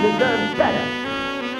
deserve better.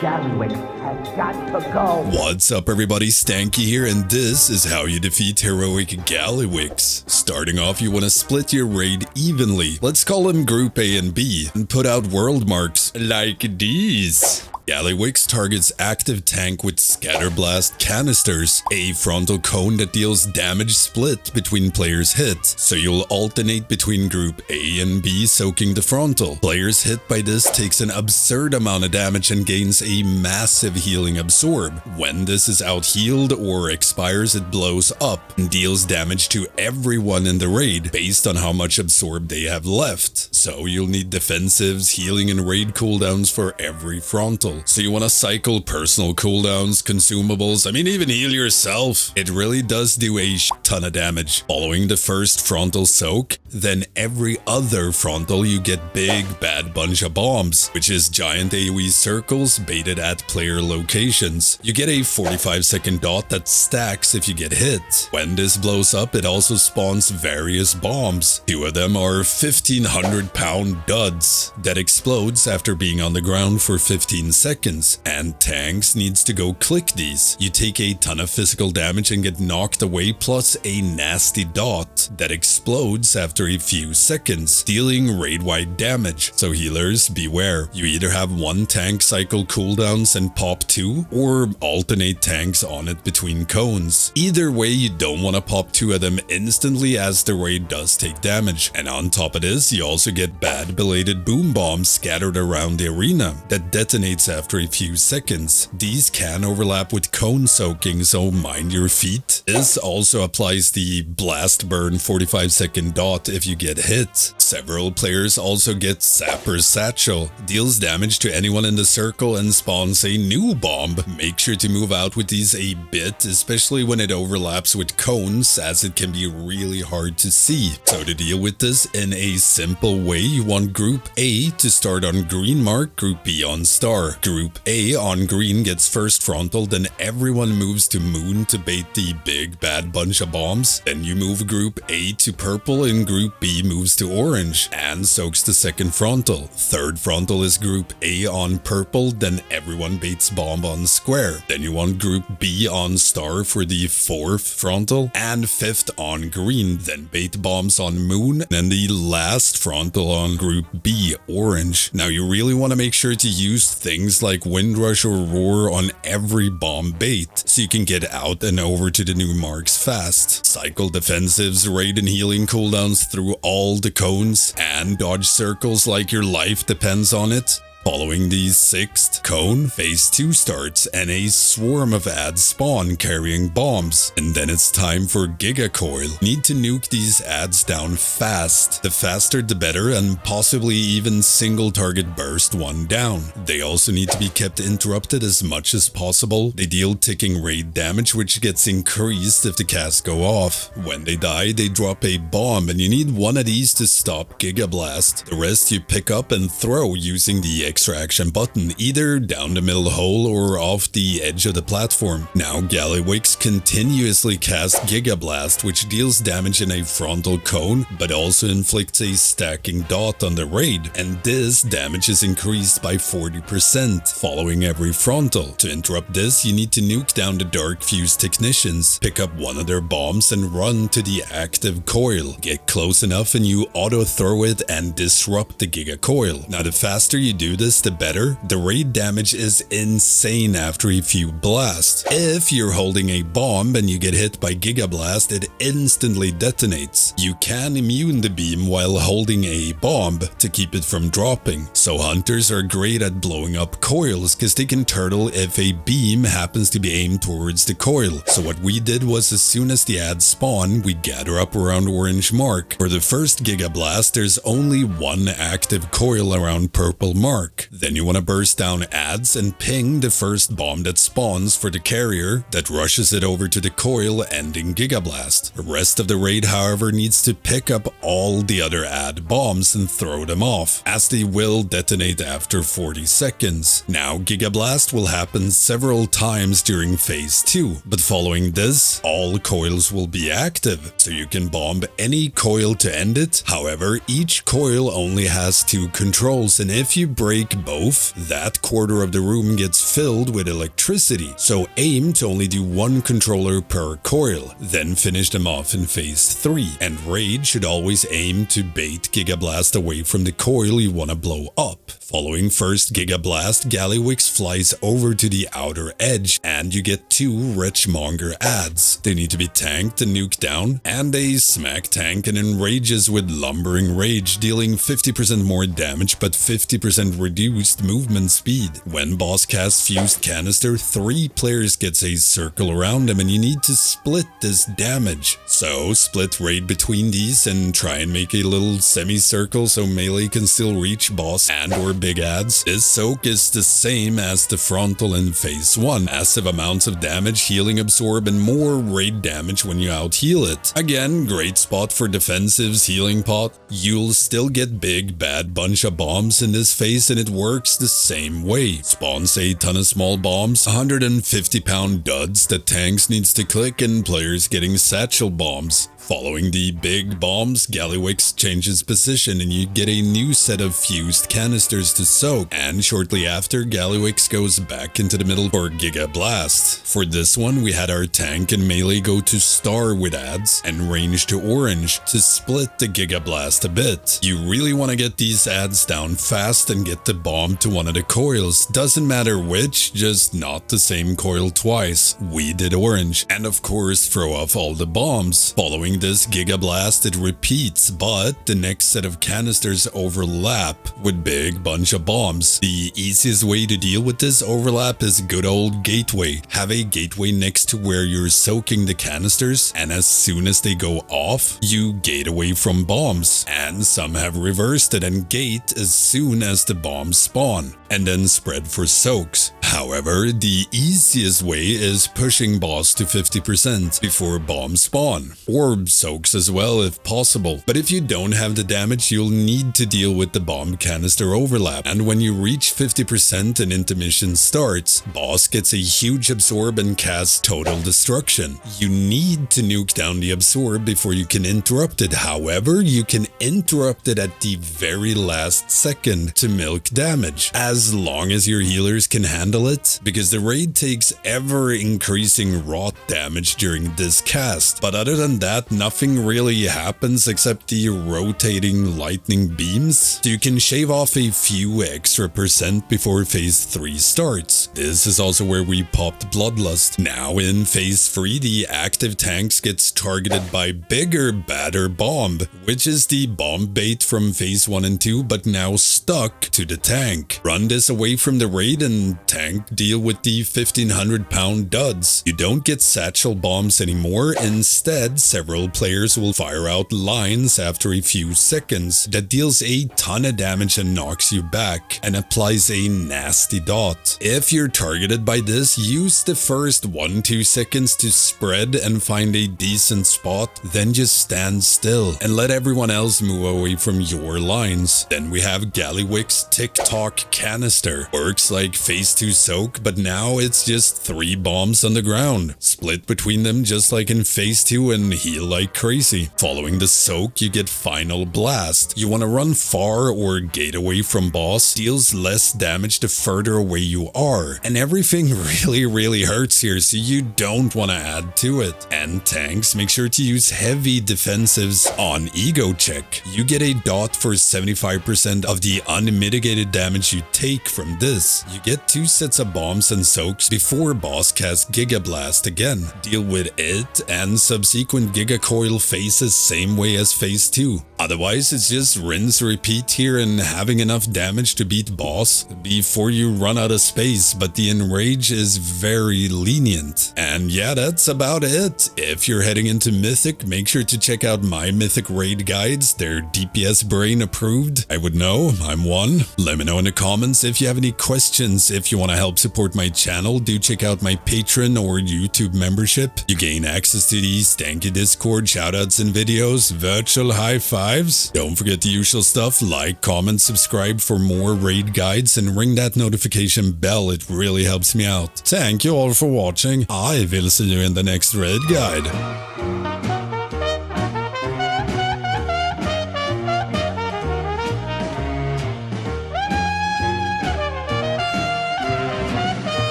Gallywix has got to go. What's up everybody, Stankie here, and this is how you defeat heroic Gallywix. Starting off, you want to split your raid evenly. Let's call them Group A and B, and put out world marks like these. Gallywix targets active tank with scatter blast canisters, a frontal cone that deals damage split between players hit, so you'll alternate between group A and B soaking the frontal. Players hit by this takes an absurd amount of damage and gains a massive healing absorb. When this is out healed or expires, it blows up and deals damage to everyone in the raid based on how much absorb they have left. So you'll need defensives, healing and raid cooldowns for every frontal. So you want to cycle personal cooldowns, consumables, even heal yourself. It really does do a ton of damage. Following the first frontal soak, then every other frontal you get big bad bunch of bombs, which is giant AoE circles baited at player locations. You get a 45-second dot that stacks if you get hit. When this blows up, it also spawns various bombs. 2 of them are 1,500-pound duds that explodes after being on the ground for 15 seconds, and tanks needs to go click these. You take a ton of physical damage and get knocked away, plus a nasty dot that explodes after a few seconds, dealing raid-wide damage. So healers, beware. You either have one tank cycle cooldowns and pop 2, or alternate tanks on it between cones. Either way, you don't want to pop 2 of them instantly, as the raid does take damage. And on top of this, you also get bad belated boom bombs scattered around the arena that detonates after a few seconds. These can overlap with cone soaking, so mind your feet. This also applies the blast burn 45-second dot if you get hit. Several players also get Sapper's Satchel, deals damage to anyone in the circle and spawns a new bomb. Make sure to move out with these a bit, especially when it overlaps with cones, as it can be really hard to see. So to deal with this in a simple way, you want Group A to start on green mark, Group B on star. Group A on green gets first frontal, then everyone moves to moon to bait the big bad bunch of bombs. Then you move Group A to purple and Group B moves to orange and soaks the second frontal. Third frontal is Group A on purple, then everyone baits bomb on square. Then you want Group B on star for the fourth frontal, and fifth on green, then bait bombs on moon, and the last frontal on Group B orange. Now you really want to make sure to use things like Windrush or Roar on every bomb bait, so you can get out and over to the new marks fast. Cycle defensives, raid and healing cooldowns through all the cones, and dodge circles like your life depends on it. Following the 6th cone, Phase 2 starts and a swarm of ads spawn carrying bombs. And then it's time for Giga Coil. Need to nuke these ads down fast. The faster the better, and possibly even single target burst one down. They also need to be kept interrupted as much as possible. They deal ticking raid damage, which gets increased if the casts go off. When they die, they drop a bomb, and you need one of these to stop Giga Blast. The rest you pick up and throw using the extraction button, either down the middle hole or off the edge of the platform. Now Gallywix continuously casts Giga Blast, which deals damage in a frontal cone, but also inflicts a stacking dot on the raid, and this damage is increased by 40% following every frontal. To interrupt this, you need to nuke down the Dark Fuse Technicians, pick up one of their bombs and run to the active coil. Get close enough and you auto throw it and disrupt the Giga Coil. Now the faster you do this, the better. The raid damage is insane after a few blasts. If you're holding a bomb and you get hit by Giga Blast, it instantly detonates. You can immune the beam while holding a bomb to keep it from dropping. So hunters are great at blowing up coils because they can turtle if a beam happens to be aimed towards the coil. So what we did was, as soon as the ads spawn, we gather up around orange mark. For the first Giga Blast, there's only one active coil around purple mark. Then you want to burst down ads and ping the first bomb that spawns for the carrier that rushes it over to the coil, ending Giga Blast. The rest of the raid, however, needs to pick up all the other ad bombs and throw them off, as they will detonate after 40 seconds. Now Giga Blast will happen several times during Phase 2, but following this, all coils will be active, so you can bomb any coil to end it. However, each coil only has 2 controls, and if you break make both, that quarter of the room gets filled with electricity. So aim to only do one controller per coil, then finish them off in phase 3. And Raid should always aim to bait Giga Blast away from the coil you want to blow up. Following first Giga Blast, Gallywix flies over to the outer edge, and you get 2 Richmonger ads. They need to be tanked and nuked down, and a smack tank and enrages with Lumbering Rage, dealing 50% more damage but 50% reduced movement speed. When boss casts Fused Canister, 3 players gets a circle around them, and you need to split this damage. So split Raid between these and try and make a little semicircle so melee can still reach boss and or big ads. This soak is the same as the frontal in phase 1. Massive amounts of damage, healing absorb, and more raid damage when you out heal it. Again, great spot for defensives, healing pot. You'll still get big bad bunch of bombs in this phase, and it works the same way. Spawns a ton of small bombs, 150-pound duds that tanks needs to click, and players getting satchel bombs. Following the big bombs, Gallywix changes position and you get a new set of fused canisters to soak, and shortly after, Gallywix goes back into the middle for Giga Blast. For this one, we had our tank and melee go to star with ads and range to orange to split the Giga Blast a bit. You really want to get these ads down fast and get the bomb to one of the coils. Doesn't matter which, just not the same coil twice. We did orange, and of course throw off all the bombs. Following this Giga Blast, it repeats, but the next set of canisters overlap with big bunch of bombs. The easiest way to deal with this overlap is good old gateway. Have a gateway next to where you're soaking the canisters, and as soon as they go off, you gate away from bombs. And some have reversed it and gate as soon as the bombs spawn, and then spread for soaks. However, the easiest way is pushing boss to 50% before bombs spawn, or soaks as well if possible. But if you don't have the damage, you'll need to deal with the bomb canister overlap, and when you reach 50% and intermission starts, boss gets a huge absorb and casts total destruction. You need to nuke down the absorb before you can interrupt it. However, you can interrupt it at the very last second to milk damage, as long as your healers can handle it, because the raid takes ever increasing rot damage during this cast. But other than that, nothing really happens except the rotating lightning beams. You can shave off a few extra percent before phase 3 starts. This is also where we popped Bloodlust. Now in phase 3, the active tanks gets targeted by bigger, badder bomb, which is the bomb bait from phase 1 and 2, but now stuck to the tank. Run this away from the raid and tank deal with the 1500-pound duds. You don't get satchel bombs anymore. Instead, several players will fire out lines after a few seconds that deals a ton of damage and knocks you back, and applies a nasty dot. If you're targeted by this, use the first 1-2 seconds to spread and find a decent spot, then just stand still and let everyone else move away from your lines. Then we have Gallywix TikTok Canister. Works like phase 2 soak, but now it's just 3 bombs on the ground. Split between them just like in phase 2 and heal like crazy. Following the soak, you get Final Blast. You want to run far or gate away from boss, deals less damage the further away you are. And everything really hurts here, so you don't want to add to it. And tanks, make sure to use heavy defensives on ego check. You get a dot for 75% of the unmitigated damage you take from this. You get 2 sets of bombs and soaks before boss casts Giga Blast again. Deal with it and subsequent Giga Coil phases same way as phase 2. Otherwise, it's just rinse repeat here and having enough damage to beat boss before you run out of space, but the enrage is very lenient. And yeah, that's about it. If you're heading into Mythic, make sure to check out my Mythic raid guides. They're DPS brain approved. I would know, I'm one. Let me know in the comments if you have any questions. If you want to help support my channel, do check out my Patreon or YouTube membership. You gain access to the Stankie Discord, shoutouts and videos, virtual high fives. Don't forget the usual stuff, like, comment, subscribe for more raid guides, and ring that notification bell. It really helps me out. Thank you all for watching. I will see you in the next raid guide.